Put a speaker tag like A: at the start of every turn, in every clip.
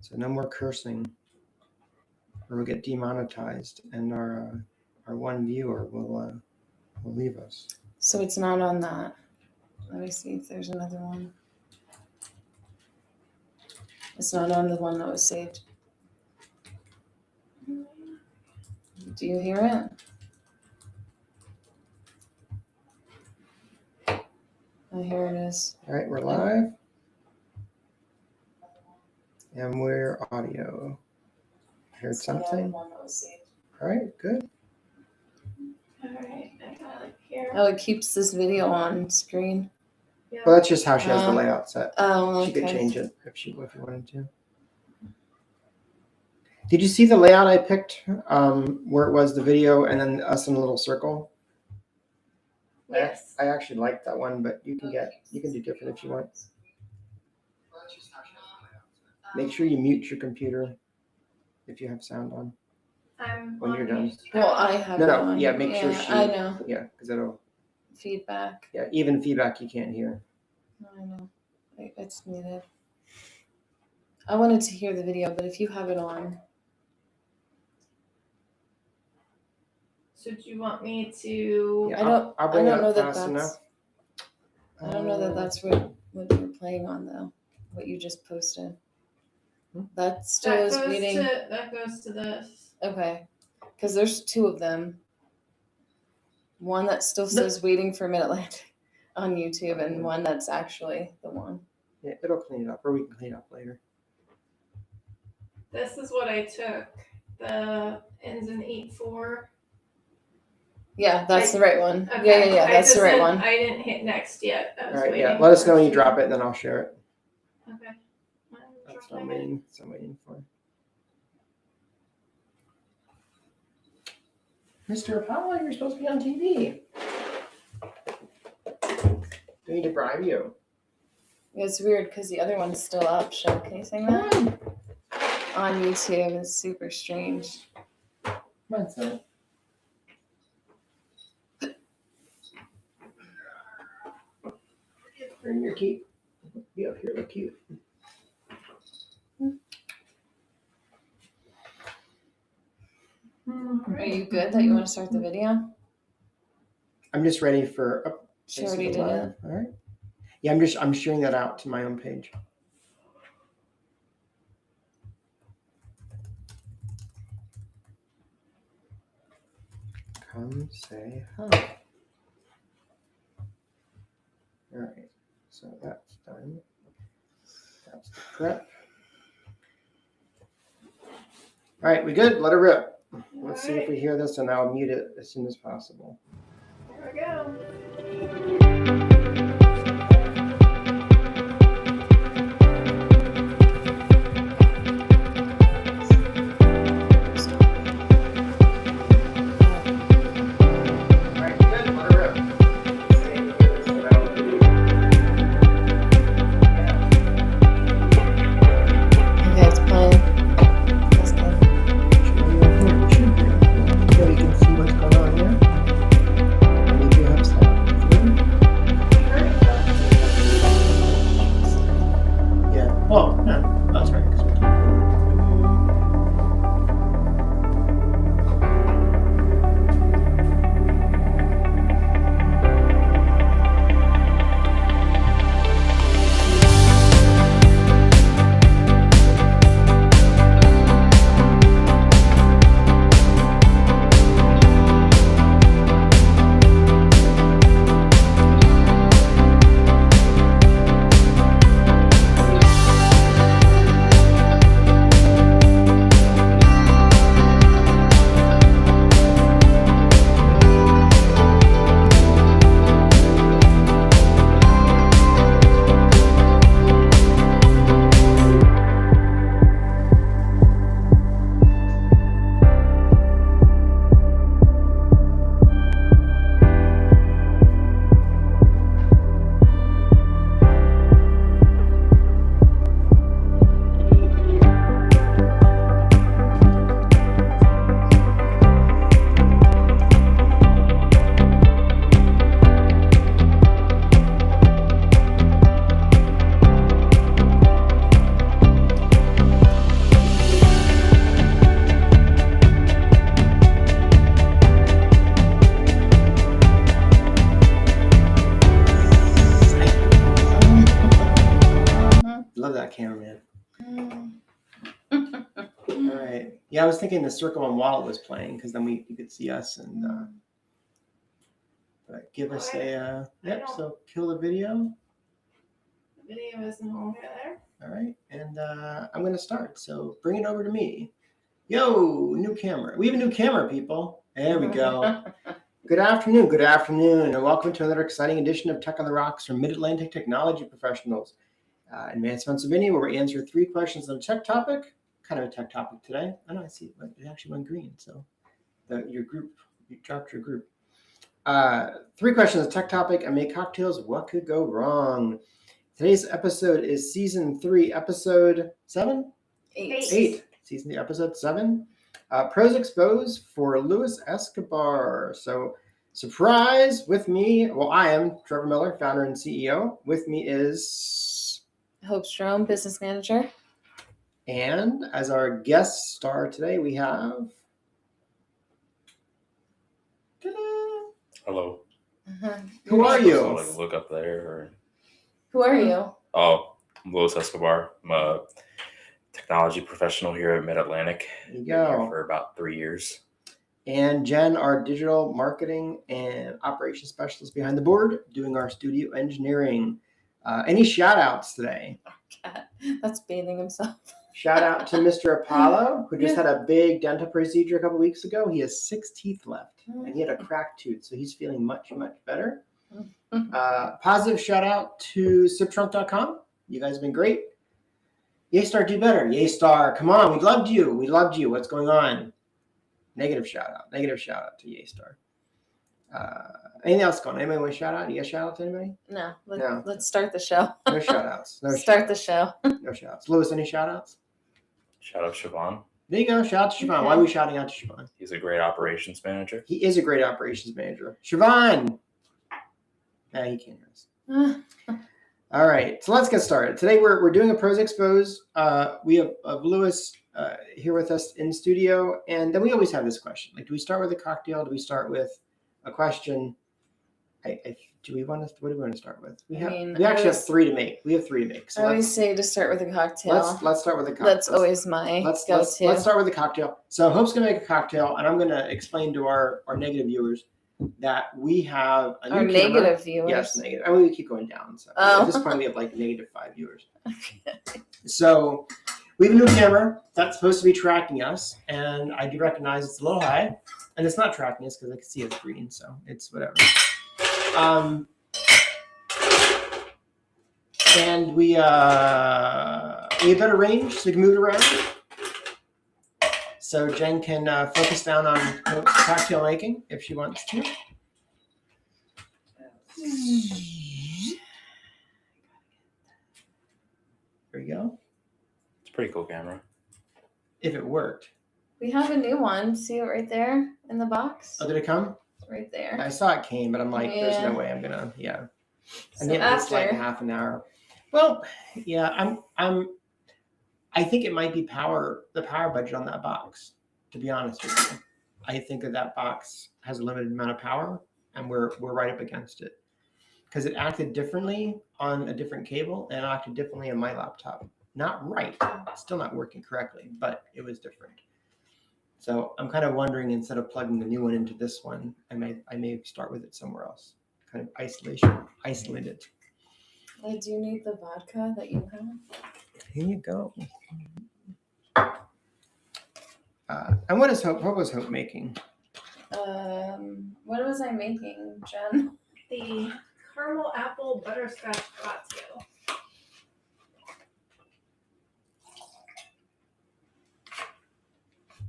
A: So no more cursing, or we'll get demonetized, and our one viewer will leave us.
B: So it's not on that. Let me see if there's another one. It's not on the one that was saved. Do you hear it? Oh, here it is.
A: All right, we're live. And we're audio. Heard something?
B: One that was saved.
A: All right, good.
C: All right, I got it here.
B: Oh, it keeps this video on screen.
C: Yeah.
A: Well, that's just how she has the layout set.
B: Oh,
A: She could
B: okay.
A: change it if you wanted to. Did you see the layout I picked where it was the video and then us in a little circle?
C: Yes.
A: I actually like that one, but you can do different if you want. Make sure you mute your computer if you have sound on. When you're done.
B: Well, I have
A: No,
B: it on.
A: yeah, make sure she.
B: I know.
A: Yeah, because it'll.
B: Feedback.
A: Yeah, even feedback you can't hear.
B: I know. It's muted. I wanted to hear the video, but if you have it on.
C: So do you want me to?
A: Yeah, I'll bring
B: I
A: it
B: don't know
A: up
B: that
A: fast
B: that's.
A: enough.
B: I don't know that that's what you're playing on though. What you just posted. That still
C: That
B: is
C: goes
B: reading.
C: that goes to this.
B: Okay, because there's two of them. One that still says "waiting for Mid-Atlantic" on YouTube, and one that's actually the one.
A: Yeah, it'll clean it up, or we can clean it up later.
C: This is what I took. The ends in 8-4.
B: Yeah, that's the right one.
C: Okay.
B: Yeah. That's the right one.
C: I didn't hit next yet. I was
A: All right,
C: waiting
A: yeah. Let us
C: for
A: know when you
C: it.
A: drop it, then I'll share it.
C: Okay.
A: That's what I'm waiting for. Mr. Apollo, you're supposed to be on TV. Do we need to bribe you?
B: It's weird because the other one's still up showcasing that on YouTube. It's super strange.
A: Come on, son. Bring your keep. Be up here, look cute.
B: Are you good that you want to start the video?
A: I'm just ready for. Oh,
B: She already did it.
A: All right. Yeah, I'm sharing that out to my own page. Come say hi. All right, so that's done. That's the prep. All right, we good? Let her rip. Let's see if we hear this, and I'll mute it as soon as possible.
C: Here we go.
A: All right, good. Let her rip.
B: Okay, it's playing. That's good.
A: So you can see what's going on here. And we do have sound. cameraman.
B: Mm.
A: All right. Yeah, I was thinking the circle and wallet was playing because then you could see us and. But give us a yep. So kill the video.
C: The video isn't over there.
A: All right, and I'm gonna start. So bring it over to me. Yo, new camera. We have a new camera, people. There we go. Good afternoon, and welcome to another exciting edition of Tech on the Rocks from Mid-Atlantic Technology Professionals in Manson, Pennsylvania, where we answer 3 questions on a tech topic. Kind of a tech topic today. I know, I see it actually went green. So you dropped your group. 3 questions on a tech topic. I make cocktails. What could go wrong? Today's episode is season 3, episode 7? 8. Season 3, episode 7. Pros exposed for Luis Escobar. So, surprise, with me. Well, I am Trevor Miller, founder and CEO. With me is
B: Hope Strom, business manager.
A: And as our guest star today, we have. Ta-da!
D: Hello.
A: Who are you?
D: So, like, look up there. Or...
B: Who are you?
D: Oh, I'm Luis Escobar. I'm a technology professional here at Mid-Atlantic.
A: There you
D: Been here
A: go.
D: for about 3 years.
A: And Jen, our digital marketing and operations specialist behind the board, doing our studio engineering. Any shout outs today?
B: Cat. That's bathing himself.
A: Shout out to Mr. Apollo, who just had a big dental procedure a couple weeks ago. He has 6 teeth left, and he had a cracked tooth, so he's feeling much, much better. Positive shout out to SipTrunk.com. You guys have been great. Yaystar, do better. Yaystar, come on. We loved you. What's going on? Negative shout out to Yaystar. Anything else going on? Anybody want to shout out? You got a shout out to anybody?
B: No.
A: No.
B: Let's start the show.
A: No shout outs.
B: Start the show.
A: No shout outs. Lewis, any shout outs?
D: Shout out Siobhan.
A: There you go. Shout out to Siobhan.
B: Okay.
A: Why are we shouting out to Siobhan?
D: He's a great operations manager.
A: He is a great operations manager. Siobhan! Nah, he can't hear us. All right, so let's get started. Today we're doing a Pros Exposed. We have Lewis here with us in studio, and then we always have this question: like, do we start with a cocktail? Do we start with a question? Do we want to? What do we want to start with? We actually have 3 to make. We have 3 to make. So
B: I always say to start with a cocktail.
A: let's start with a cocktail.
B: That's always my go-to.
A: Let's start with a cocktail. So Hope's gonna make a cocktail, and I'm gonna explain to our negative viewers that we have a new
B: Our
A: camera.
B: negative viewers.
A: Yes, negative. I mean, we keep going down. So at this point, we have like -5 viewers.
B: Okay.
A: So we have a new camera that's supposed to be tracking us, and I do recognize it's a little high, and it's not tracking us because I can see it's green, so it's whatever. And we have better range, so we can move it around. So Jen can focus down on cocktail making if she wants to. There you go.
D: It's a pretty cool camera.
A: If it worked.
B: We have a new one. See it right there in the box?
A: Oh, did it come?
B: It's right there.
A: I saw it came, but I'm like, there's
B: Yeah.
A: no way I'm gonna. Yeah.
B: So
A: And it was like
B: after,
A: half an hour. Well, yeah, I think it might be the power budget on that box, to be honest with you. I think that box has a limited amount of power, and we're right up against it. Because it acted differently on a different cable, and it acted differently on my laptop. Not right. It's still not working correctly, but it was different. So I'm kind of wondering, instead of plugging the new one into this one, I may start with it somewhere else. Kind of isolate it.
B: I do need the vodka that you have.
A: Here you go. And what is Hope? What was Hope making?
B: What was I making, Jen?
C: The caramel apple butterscotch cocktail.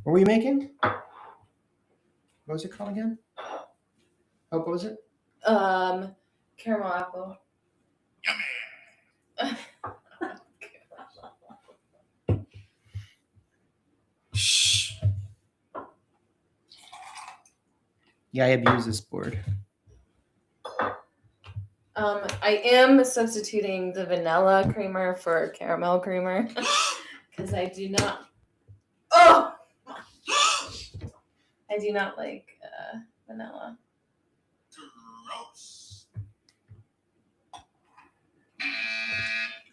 A: What were you making? What was it called again? Hope, what was it?
B: Caramel apple.
A: Yeah, I abuse this board.
B: I am substituting the vanilla creamer for caramel creamer because I do not. Oh, I do not like vanilla.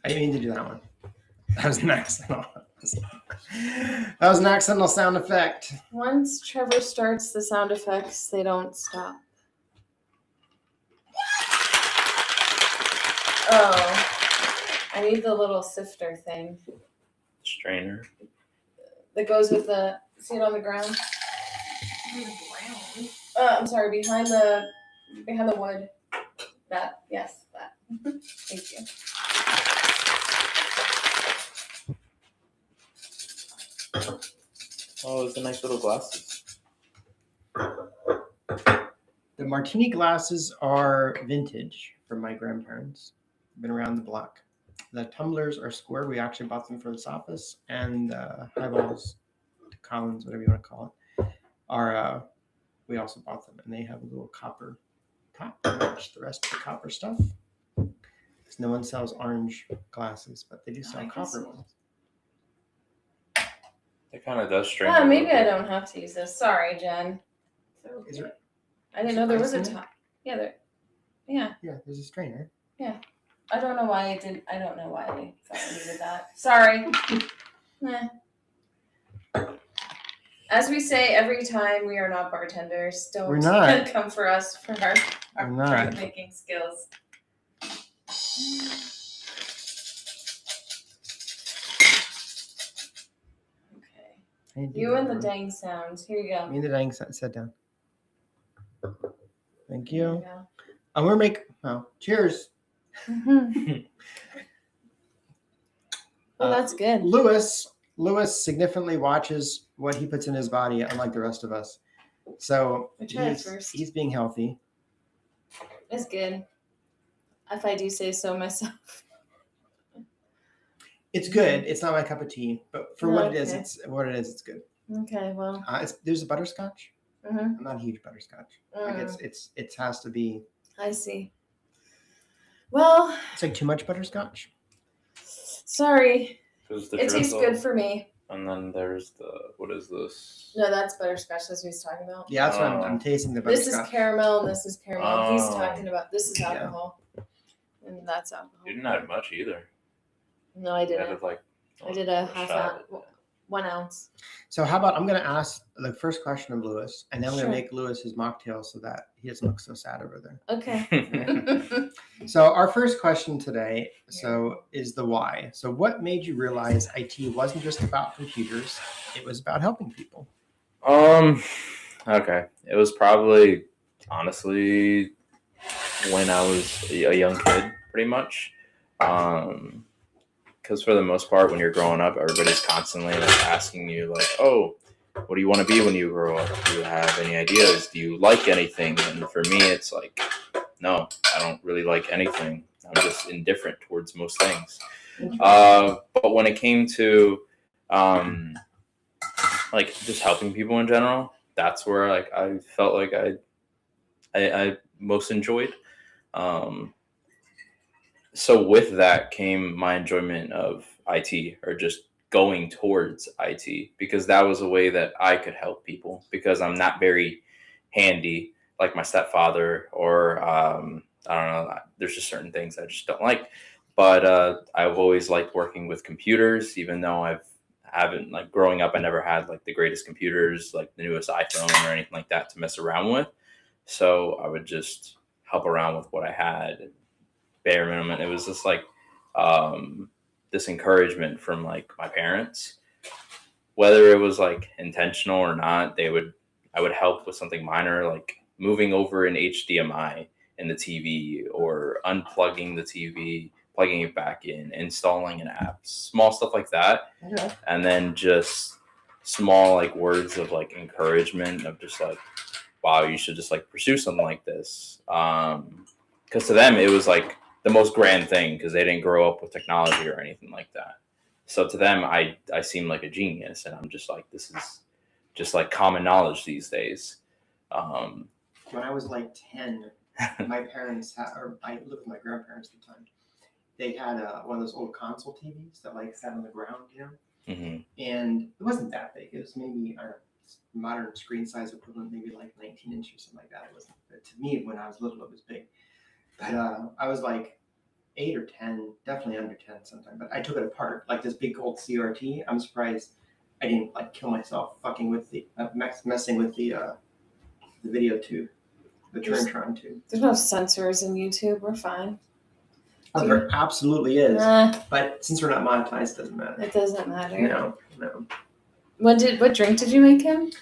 A: I didn't mean to do that one. That was an accidental. That was an accidental sound effect.
B: Once Trevor starts the sound effects, they don't stop. Oh, I need the little sifter thing
D: Strainer.
B: that goes with the. See it on the ground? I'm sorry, behind the wood. That, yes, that. Thank you.
D: Oh, it's a nice little glasses.
A: The martini glasses are vintage from my grandparents. Been around the block. The tumblers are square. We actually bought them for this office, and highballs, Collins, whatever you want to call it, are we also bought them, and they have a little copper top to match the rest of the copper stuff. Because no one sells orange glasses, but they do sell copper ones.
D: It kind of does strain.
B: Oh, maybe I don't have to use this. Sorry, Jen.
C: So
A: Is there?
B: I didn't know there was a
A: ice in it?
B: top. Yeah, there. Yeah.
A: Yeah, there's a strainer.
B: I don't know why I didn't. I don't know why I thought I needed that. Sorry. As we say every time, we are not bartenders. Don't
A: We're not.
B: come for us for our
A: We're not.
B: drink making skills. Okay.
A: I didn't do
B: You
A: that
B: and the
A: one.
B: dang sounds. Here you go.
A: Me and the dang sit down. Thank
B: Here
A: you.
B: you go.
A: I'm gonna make. Oh, cheers.
B: Well, that's good.
A: Lewis significantly watches what he puts in his body, unlike the rest of us. So
B: I tried it first.
A: he's being healthy.
B: It's good. If I do say so myself.
A: It's good. It's not my cup of tea, but for what it is,
B: Okay.
A: it's good.
B: Okay, well.
A: There's a butterscotch.
B: Mm-hmm.
A: I'm not a huge butterscotch. Like it has to be.
B: I see. Well,
A: It's like too much butterscotch.
B: sorry.
D: It
B: It tastes good for me.
D: And then there's what is this?
B: No, that's butterscotch. That's what he's talking about.
A: Yeah, that's what I'm tasting the butterscotch.
B: This is caramel and this is caramel. He's
D: Oh.
B: talking about this is alcohol. And that's alcohol.
D: You didn't add much either.
B: No, I
D: You
B: didn't.
D: added like
B: I did a half
D: shot.
B: ounce, 1 ounce.
A: So how about I'm going to ask the first question of Lewis, and then I'm
B: Sure.
A: going to make Lewis his mocktail so that he doesn't look so sad over there.
B: Okay.
A: So our first question today is the why. So what made you realize IT wasn't just about computers, it was about helping people?
D: Okay. It was probably honestly when I was a young kid, pretty much. Because for the most part, when you're growing up, everybody's constantly like asking you, like, "Oh, what do you want to be when you grow up? Do you have any ideas? Do you like anything?" And for me, it's like, no, I don't really like anything. I'm just indifferent towards most things. But when it came to like just helping people in general, that's where like I felt like I most enjoyed. So with that came my enjoyment of IT, or just going towards IT, because that was a way that I could help people, because I'm not very handy like my stepfather, or I don't know, there's just certain things I just don't like. But I've always liked working with computers, even though haven't like growing up, I never had like the greatest computers, like the newest iPhone or anything like that to mess around with. So I would just help around with what I had, bare minimum. It was just like this encouragement from like my parents, whether it was like intentional or not. I would help with something minor, like moving over an HDMI in the TV, or unplugging the TV, plugging it back in, installing an app, small stuff like that.
A: Okay.
D: And then just small like words of like encouragement of just like, wow, you should just like pursue something like this. Because to them it was like the most grand thing, because they didn't grow up with technology or anything like that. So to them, I seem like a genius, and I'm just like, this is just like common knowledge these days.
A: When I was like 10, my parents had, or I lived with my grandparents at the time. They had one of those old console TVs that like sat on the ground, you know?
D: Mm-hmm.
A: And it wasn't that big. It was maybe our modern screen size equivalent, maybe like 19 inches or something like that. It wasn't, but to me, when I was little, it was big. But I was like, 8 or 10, definitely under 10 sometime. But I took it apart, like this big old CRT. I'm surprised I didn't like kill myself fucking with the messing with the video tube, the Turntron tube.
B: There's no sensors in YouTube. We're fine.
A: Oh, there absolutely is.
B: Nah,
A: But since we're not monetized, it doesn't matter.
B: it doesn't matter.
A: No.
B: What drink did you make him? It's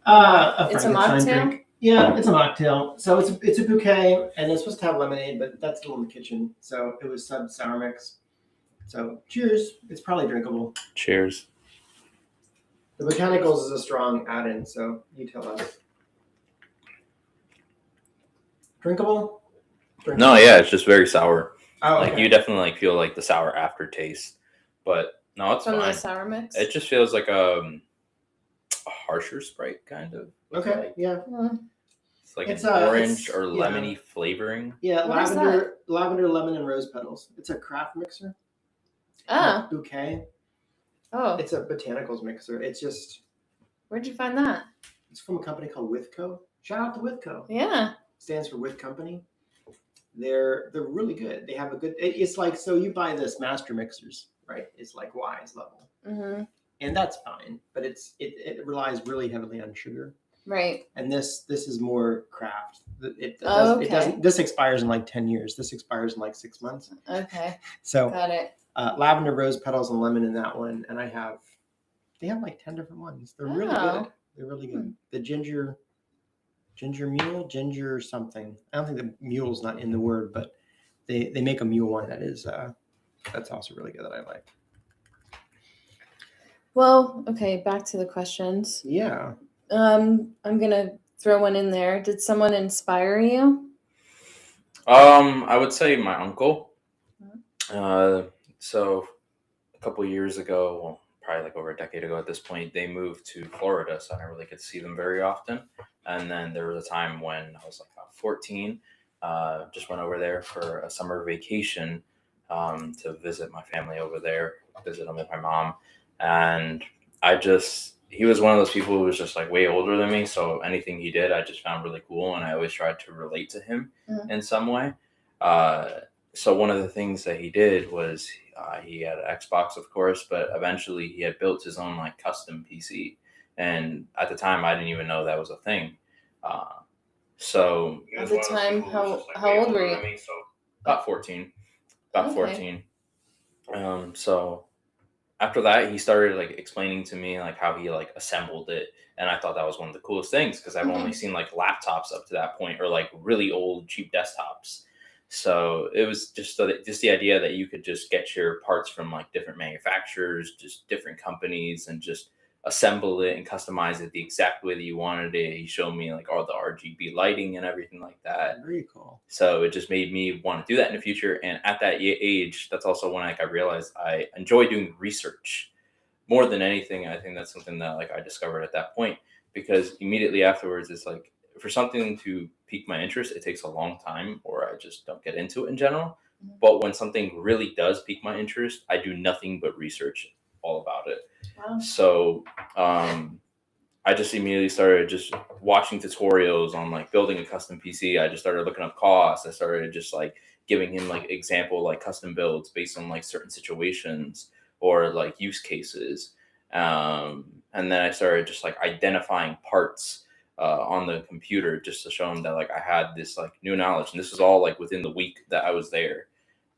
B: a
A: Frankenstein
B: mocktail?
A: drink. Yeah, it's a mocktail. So it's a bouquet, and it's supposed to have lemonade, but that's still in the kitchen. So it was sub sour mix. So cheers. It's probably drinkable.
D: Cheers.
A: The botanicals is a strong add-in, so you tell us. Drinkable?
D: No, yeah, it's just very sour.
A: Oh,
D: Like
A: okay.
D: you definitely like feel like the sour aftertaste, but no, it's
B: From the
D: fine.
B: sour mix?
D: It just feels like a harsher Sprite kind of.
A: Okay,
D: Like,
A: yeah.
D: it's like
A: It's,
D: an orange
A: it's-
D: or
A: yeah.
D: lemony flavoring.
A: Yeah,
B: What is
A: lavender, lemon, and rose petals. It's a craft mixer.
B: Oh.
A: Bouquet.
B: Oh.
A: It's a botanicals mixer. It's just,
B: Where'd you find that?
A: it's from a company called Withco. Shout out to Withco.
B: Yeah.
A: Stands for With Company. They're really good. They have a good. It's like, so you buy this master mixers, right? It's like Wise level,
B: Mm-hmm.
A: and that's fine. But it relies really heavily on sugar,
B: Right.
A: and this is more craft. It
B: Oh,
A: it
B: okay.
A: doesn't. This expires in like 10 years. This expires in like 6 months.
B: Okay.
A: So
B: Got it.
A: lavender, rose petals, and lemon in that one, and they have like 10 different ones. They're really
B: Oh.
A: good. They're really good. The ginger mule, ginger something. I don't think the mule's not in the word, but they make a mule one that is that's also really good that I like.
B: Well, okay, back to the questions.
A: Yeah.
B: I'm gonna throw one in there. Did someone inspire you?
D: I would say my uncle. So a couple years ago, well, probably like over a decade ago at this point, they moved to Florida, so I never really get to see them very often. And then there was a time when I was like about 14, just went over there for a summer vacation to visit my family over there, visit them with my mom. And he was one of those people who was just like way older than me. So anything he did, I just found really cool. And I always tried to relate to him in some way. So one of the things that he did was he had an Xbox, of course, but eventually he had built his own like custom PC. And at the time, I didn't even know that was a thing. So
B: At the time, how old were you?
D: About 14. About
B: Okay.
D: 14. So after that, he started like explaining to me like how he like assembled it, and I thought that was one of the coolest things because I've only seen like laptops up to that point or like really old cheap desktops. So it was just the idea that you could just get your parts from like different manufacturers, just different companies, and just assemble it and customize it the exact way that you wanted it. He showed me like all the RGB lighting and everything like that.
A: Very cool.
D: So it just made me want to do that in the future. And at that age, that's also when like I realized I enjoy doing research more than anything. I think that's something that like I discovered at that point, because immediately afterwards, it's like for something to pique my interest, it takes a long time, or I just don't get into it in general. But when something really does pique my interest, I do nothing but research all about it.
B: Wow.
D: So I just immediately started just watching tutorials on like building a custom PC. I just started looking up costs. I started just like giving him like example like custom builds based on like certain situations or like use cases. And then I started just like identifying parts on the computer just to show him that like I had this like new knowledge. And this was all like within the week that I was there.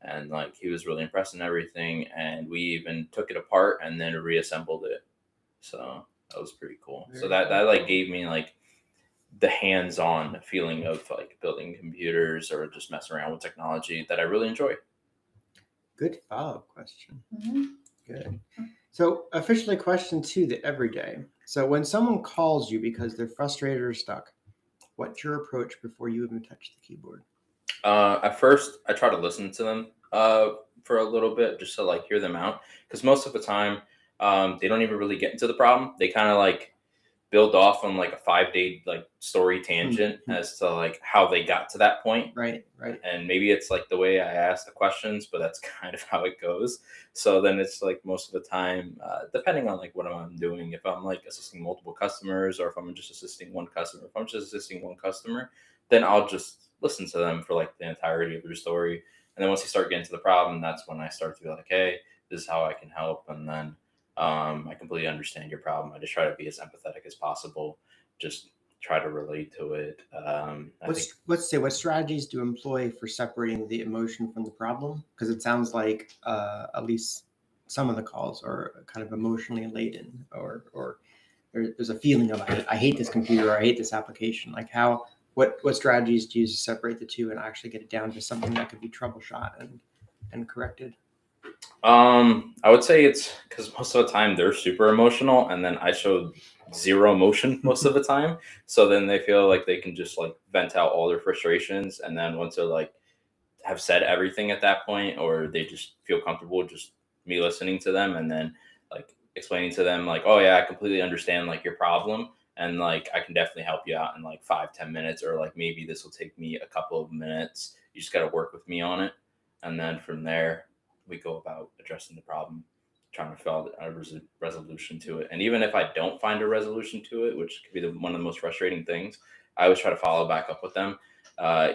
D: And like he was really impressed and everything. And we even took it apart and then reassembled it. So that was pretty cool. So that like gave me like the hands-on feeling of like building computers or just messing around with technology that I really enjoy.
A: Good follow-up question.
B: Mm-hmm.
A: Good. So officially question 2, the everyday. So when someone calls you because they're frustrated or stuck, what's your approach before you even touch the keyboard?
D: At first, I try to listen to them for a little bit just to like hear them out, because most of the time they don't even really get into the problem. They kind of like build off on like a 5-day like story tangent as to like how they got to that point.
A: Right.
D: And maybe it's like the way I ask the questions, but that's kind of how it goes. So then it's like most of the time, depending on like what I'm doing, if I'm like assisting multiple customers or if I'm just assisting one customer, then I'll just listen to them for like the entirety of their story And then once you start getting to the problem, that's when I start to be like, hey, this is how I can help. And then I completely understand your problem. I just try to be as empathetic as possible. Just try to relate to it.
A: What strategies do you employ for separating the emotion from the problem? Because it sounds like at least some of the calls are kind of emotionally laden, or there's a feeling of I hate this computer, or I hate this application. Like what strategies do you use to separate the two and actually get it down to something that could be troubleshot and corrected?
D: I would say it's because most of the time they're super emotional, and then I show zero emotion most of the time. So then they feel like they can just like vent out all their frustrations, and then once they're like have said everything at that point, or they just feel comfortable just me listening to them, and then like explaining to them like, oh yeah, I completely understand like your problem, and like I can definitely help you out in like 5-10 minutes, or like maybe this will take me a couple of minutes. You just got to work with me on it, and then from there we go about addressing the problem, trying to find a resolution to it. And even if I don't find a resolution to it, which could be one of the most frustrating things, I always try to follow back up with them.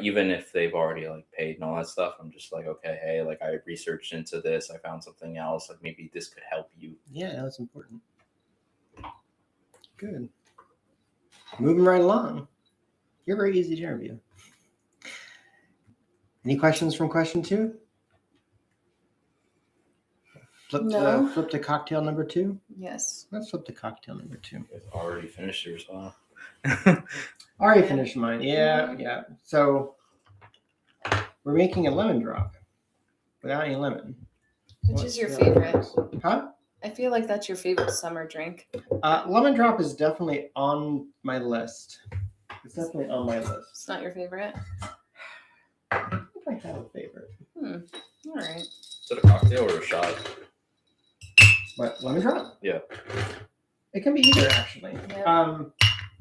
D: Even if they've already like paid and all that stuff, I'm just like, okay, hey, like I researched into this, I found something else, like maybe this could help you.
A: Yeah, that's important. Good. Moving right along. You're very easy to interview. Any questions from question 2? Flip to cocktail number 2.
B: Yes.
A: Let's flip to cocktail number 2.
D: You've already finished yours, huh?
A: Already finished mine. Yeah. So we're making a lemon drop without any lemon.
B: Which is your favorite?
A: Huh?
B: I feel like that's your favorite summer drink.
A: Lemon drop is definitely on my list. It's definitely on my list.
B: It's not your favorite?
A: I think I have a favorite.
B: All right.
D: Is it a cocktail or a shot?
A: What, lemon drop?
D: Yeah.
A: It can be either, actually.
B: Yeah.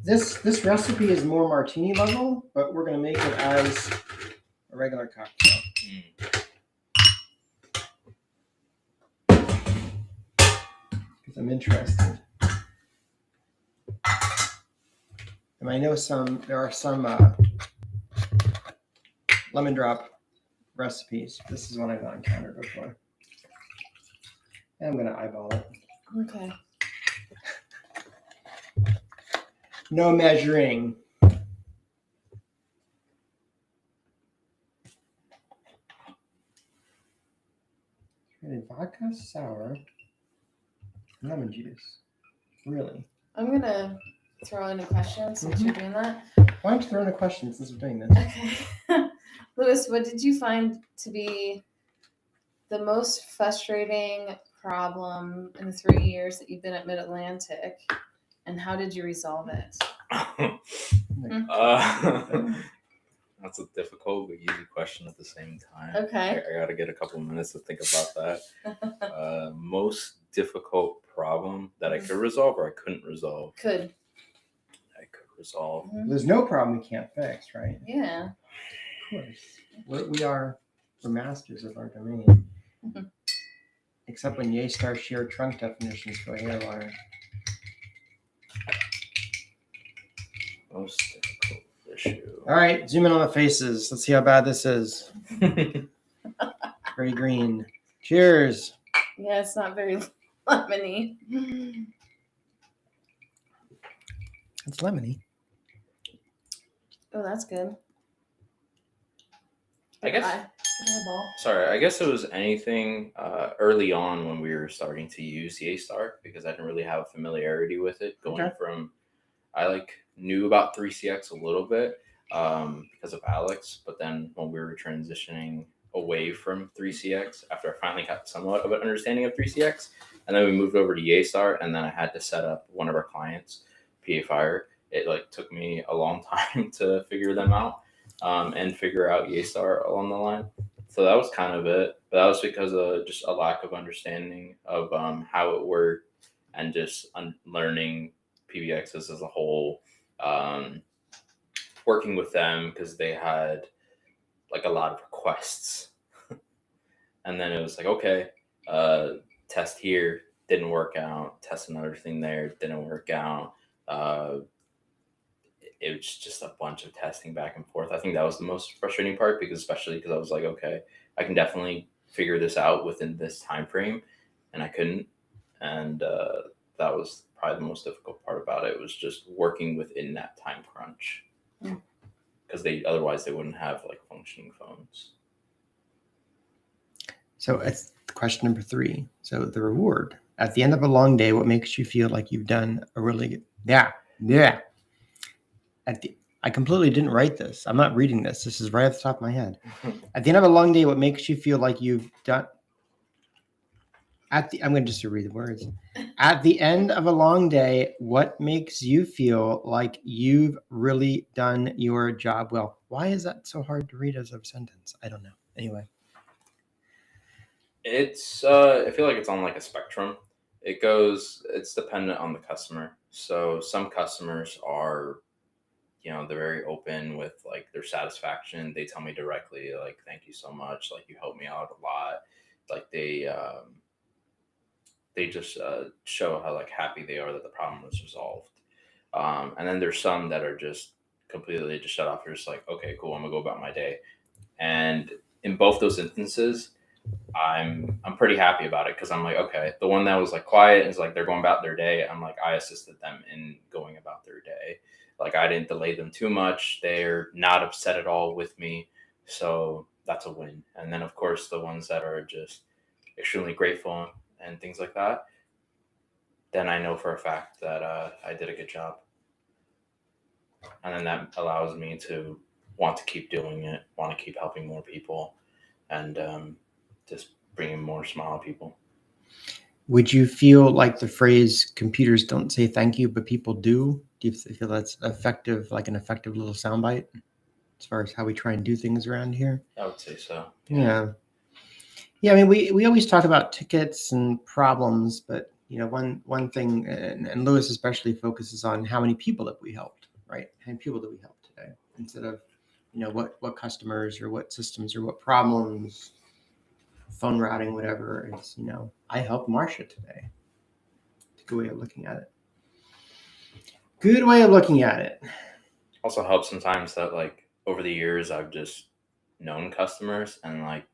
A: This recipe is more martini level, but we're gonna make it as a regular cocktail. Because I'm interested. And I know there are some lemon drop recipes. This is one I've not encountered before. And I'm gonna eyeball it.
B: Okay.
A: No measuring. Vodka, sour, lemon juice. Really?
B: I'm going to throw in a question since you're doing that.
A: Why don't you throw in a question since we're doing this?
B: Okay. Lewis, what did you find to be the most frustrating problem in the 3 years that you've been at Mid-Atlantic, and how did you resolve it?
D: That's a difficult but easy question at the same time.
B: Okay.
D: I gotta get a couple minutes to think about that. Most difficult problem that I could resolve or I couldn't resolve.
B: I could
D: resolve.
A: There's no problem we can't fix, right?
B: Yeah.
A: Of course. We're masters of our domain. Except when YA-star shared trunk definitions go haywire.
D: Most difficult issue.
A: All right, zoom in on the faces. Let's see how bad this is. Very green. Cheers.
B: Yeah, it's not very lemony.
A: It's lemony.
B: Oh, that's good.
D: I guess it was anything early on when we were starting to use YA-star, because I didn't really have a familiarity with it. I knew about 3CX a little bit because of Alex, but then when we were transitioning away from 3CX, after I finally got somewhat of an understanding of 3CX, and then we moved over to YA-star, and then I had to set up one of our clients, PA Fire. It took me a long time to figure them out and figure out YA-star along the line. So that was kind of it. But that was because of just a lack of understanding of how it worked, and just learning PBXs as a whole, working with them because they had a lot of requests. And then it was okay, test here, didn't work out. Test another thing there, didn't work out. It was just a bunch of testing back and forth. I think that was the most frustrating part, especially because I was okay, I can definitely figure this out within this time frame, and I couldn't. And that was probably the most difficult part about it, was just working within that time crunch, because otherwise they wouldn't have like functioning phones.
A: So it's question number 3. So the reward at the end of a long day, what makes you feel like you've done a really good? Yeah. I completely didn't write this. I'm not reading this. This is right off the top of my head. At the end of a long day, what makes you feel like you've done? I'm going to just read the words. At the end of a long day, what makes you feel like you've really done your job well? Why is that so hard to read as a sentence? I don't know. Anyway.
D: It's I feel like it's on like a spectrum. It's dependent on the customer. So some customers are, they're very open with like their satisfaction. They tell me directly, like, thank you so much, like you helped me out a lot. Like they just show how like happy they are that the problem was resolved. And then there's some that are just completely just shut off. You're just like, okay, cool, I'm gonna go about my day. And in both those instances, I'm pretty happy about it, because I'm like, okay, the one that was like quiet is like they're going about their day. I'm like, I assisted them in going about their day. Like I didn't delay them too much. They're not upset at all with me. So that's a win. And then of course the ones that are just extremely grateful and things like that, then I know for a fact that I did a good job. And then that allows me to want to keep doing it, want to keep helping more people, and just bringing more smile people.
A: Would you feel like the phrase "computers don't say thank you, but people do"? Do you feel that's effective, like an effective little soundbite, as far as how we try and do things around here?
D: I would say so.
A: Yeah. I mean, we always talk about tickets and problems, but one thing, and Lewis especially focuses on how many people that we helped, right? How many people did we help today, instead of what customers or what systems or what problems, phone routing, whatever. Is I helped Marcia today. It's a good way of looking at it. Good way of looking at it.
D: Also helps sometimes that like over the years I've just known customers, and like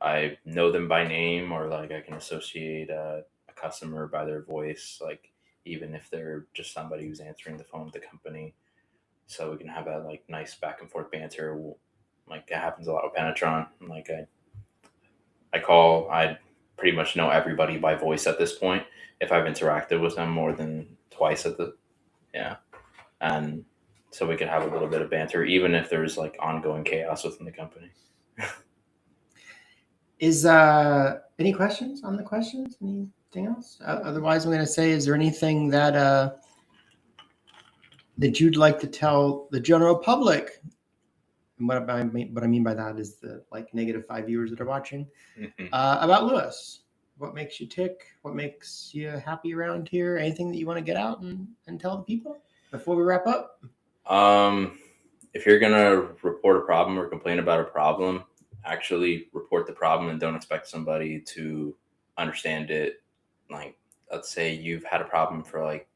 D: I know them by name, or like I can associate a customer by their voice, like even if they're just somebody who's answering the phone at the company. So we can have that like nice back and forth banter. Like it happens a lot with Penetron. Like I pretty much know everybody by voice at this point, if I've interacted with them more than twice and so we can have a little bit of banter, even if there's like ongoing chaos within the company.
A: Is any questions on the questions? Anything else? Otherwise, I'm going to say, is there anything that you'd like to tell the general public? And what I mean by that is the like -5 viewers that are watching about Lewis. What makes you tick? What makes you happy around here? Anything that you want to get out and tell the people before we wrap up?
D: If you're gonna report a problem or complain about a problem, actually report the problem and don't expect somebody to understand it. Like, let's say you've had a problem for like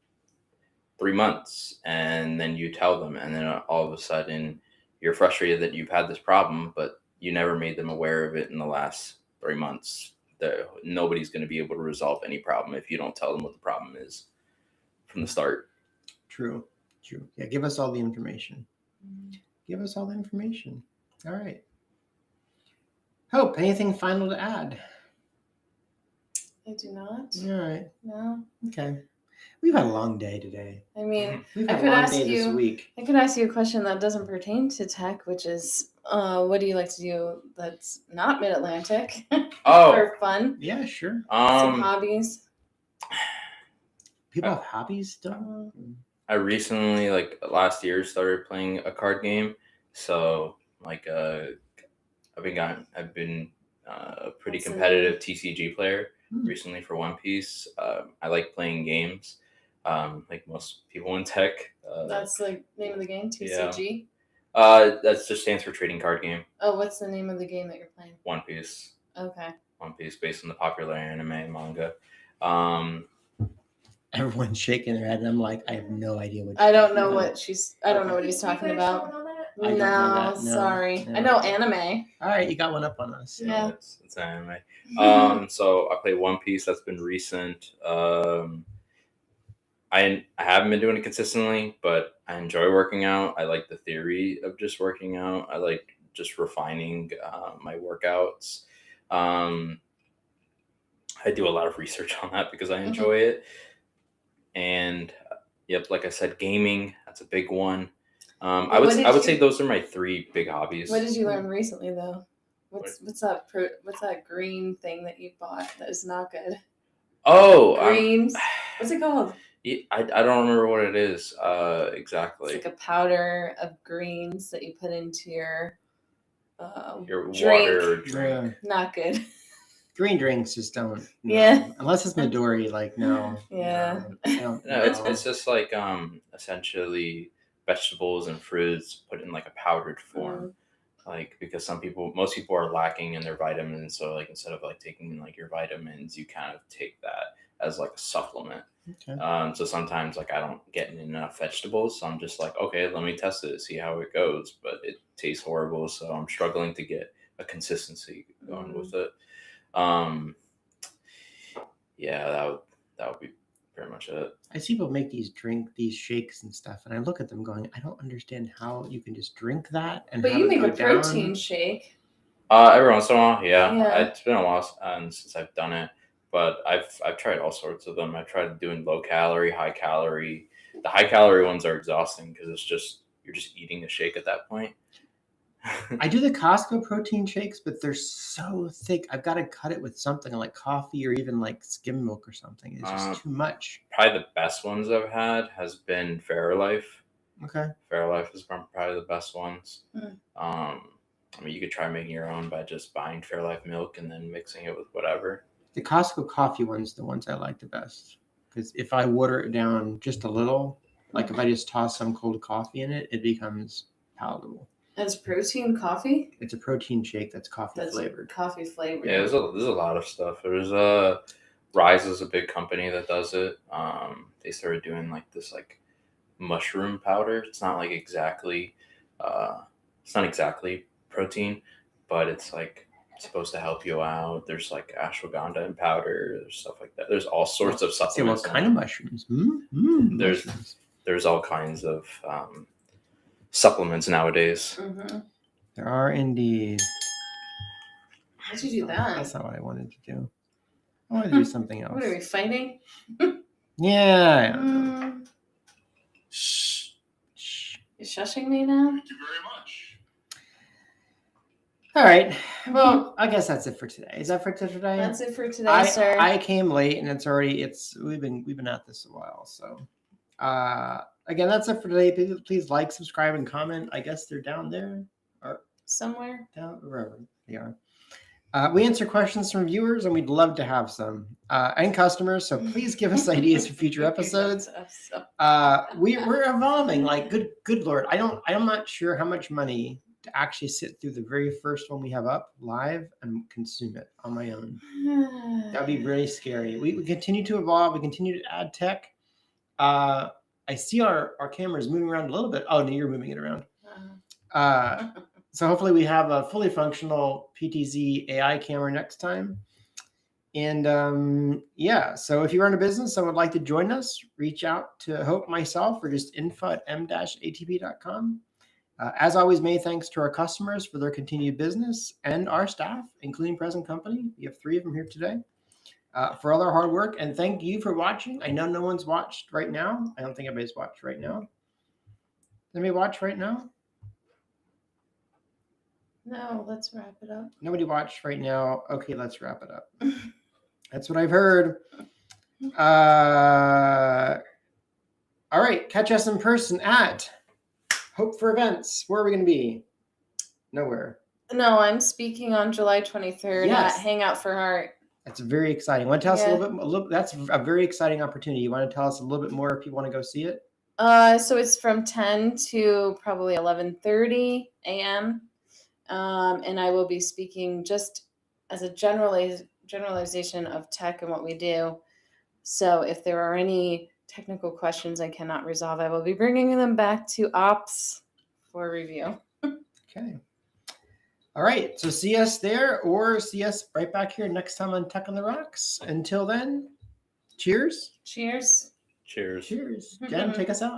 D: 3 months, and then you tell them, and then all of a sudden you're frustrated that you've had this problem, but you never made them aware of it in the last 3 months. Nobody's going to be able to resolve any problem if you don't tell them what the problem is from the start.
A: True. Yeah, give us all the information. Give us all the information. All right. Hope, anything final to add?
B: I do not.
A: All right.
B: No.
A: Okay. We've had a long day today.
B: I mean,
A: We've
B: I
A: had a
B: could
A: long
B: ask
A: day this
B: you.
A: week.
B: I could ask you a question that doesn't pertain to tech, which is, what do you like to do that's not Mid-Atlantic for fun?
A: Yeah, sure.
B: Some hobbies.
A: People have hobbies still.
D: I recently, like last year, started playing a card game. So, like, I've been a pretty competitive TCG player recently for One Piece. I like playing games, like most people in tech.
B: That's the name of the game, TCG?
D: Yeah. That just stands for Trading Card Game.
B: Oh, what's the name of the game that you're playing?
D: One Piece.
B: Okay.
D: One Piece, based on the popular anime and manga.
A: Everyone's shaking their head, and I'm like, I have no idea what.
B: I don't know what he's talking about.
A: I don't know that. No.
B: Sorry.
A: No.
B: I know anime.
A: All right, you got one up on us.
B: Yeah.
D: It's anime. So I played One Piece. That's been recent. I haven't been doing it consistently, but I enjoy working out. I like the theory of just working out. I like just refining my workouts. I do a lot of research on that because I enjoy it. And yep, like I said, gaming, that's a big one. I would say those are my 3 big hobbies.
B: What did you learn recently though? What's that green thing that you bought that is not good?
D: Oh,
B: greens. What's it called?
D: I don't remember what it is exactly.
B: It's like a powder of greens that you put into your
D: water or drink.
B: Not good.
A: Green drinks just don't. No.
B: Yeah.
A: Unless it's Midori, like no.
B: Yeah.
A: No,
D: it's just like essentially vegetables and fruits put in like a powdered form. Like because most people are lacking in their vitamins, so like instead of like taking like your vitamins, you kind of take that as like a supplement.
A: Okay.
D: So sometimes like I don't get enough vegetables, so I'm just like, okay, let me test it, see how it goes. But it tastes horrible, so I'm struggling to get a consistency going with it. Yeah, that would be pretty much it.
A: I see people make these shakes and stuff, and I look at them going, I don't understand how you can just drink that and.
B: But
A: have
B: you
A: it
B: make
A: go
B: a protein
A: down.
B: shake.
D: Every once in a while, yeah.
B: Yeah.
D: It's been a while since I've done it, but I've tried all sorts of them. I tried doing low calorie, high calorie. The high calorie ones are exhausting because you're just eating a shake at that point.
A: I do the Costco protein shakes, but they're so thick. I've got to cut it with something like coffee or even like skim milk or something. It's just too much.
D: Probably the best ones I've had has been Fairlife.
A: Okay.
D: Fairlife has been probably the best ones.
B: Mm.
D: I mean, you could try making your own by just buying Fairlife milk and then mixing it with whatever.
A: The Costco coffee ones, the ones I like the best. Because if I water it down just a little, like if I just toss some cold coffee in it, it becomes palatable.
B: That's protein coffee?
A: It's a protein shake that's coffee flavored.
B: Coffee flavored.
D: Yeah, there's a lot of stuff. There's Rise is a big company that does it. They started doing like this like mushroom powder. It's not like exactly protein, but it's like supposed to help you out. There's like ashwagandha in powder. There's stuff like that. There's all sorts of supplements.
A: What kind of mushrooms?
D: There's all kinds of supplements nowadays.
B: Mm-hmm.
A: There are indeed.
B: How'd you do that?
A: That's not what I wanted to do. I wanted to do something else.
B: What are we fighting?
A: Yeah.
B: Shh. You're shushing me now?
E: Thank you very much.
A: All right. Well, I guess that's it for today. Is that for today?
B: That's it for today, sir.
A: I came late, and we've been at this a while. So, again, that's it for today. Please like, subscribe, and comment. I guess they're down there or
B: somewhere
A: down wherever they are. We answer questions from viewers, and we'd love to have some and customers. So please give us ideas for future episodes. We're evolving. Like good Lord, I'm not sure how much money to actually sit through the very first one we have up live and consume it on my own. That'd be really scary. We continue to evolve. We continue to add tech. I see our cameras moving around a little bit. Oh, no, you're moving it around. So hopefully we have a fully functional PTZ AI camera next time. And yeah, so if you run a business and would like to join us, reach out to Hope, myself, or just info@m-atp.com. As always, many thanks to our customers for their continued business and our staff, including present company. We have 3 of them here today for all their hard work. And thank you for watching. I know no one's watched right now. I don't think anybody's watched right now. Let me watch right now.
B: No, let's wrap it up.
A: Nobody watched right now. Okay, let's wrap it up. That's what I've heard. All right, catch us in person at Hope for Events. Where are we going to be? Nowhere.
B: No, I'm speaking on July 23rd
A: Yes.
B: at Hangout for Heart.
A: That's very exciting. Want to tell us a little bit? That's a very exciting opportunity. You want to tell us a little bit more if you want to go see it?
B: So it's from 10 to probably 11:30 a.m. And I will be speaking just as a generalization of tech and what we do. So if there are any technical questions I cannot resolve, I will be bringing them back to ops for review.
A: Okay. All right. So see us there or see us right back here next time on Tech on the Rocks. Until then, cheers.
B: Cheers.
D: Cheers.
A: Cheers. Jen, take us out.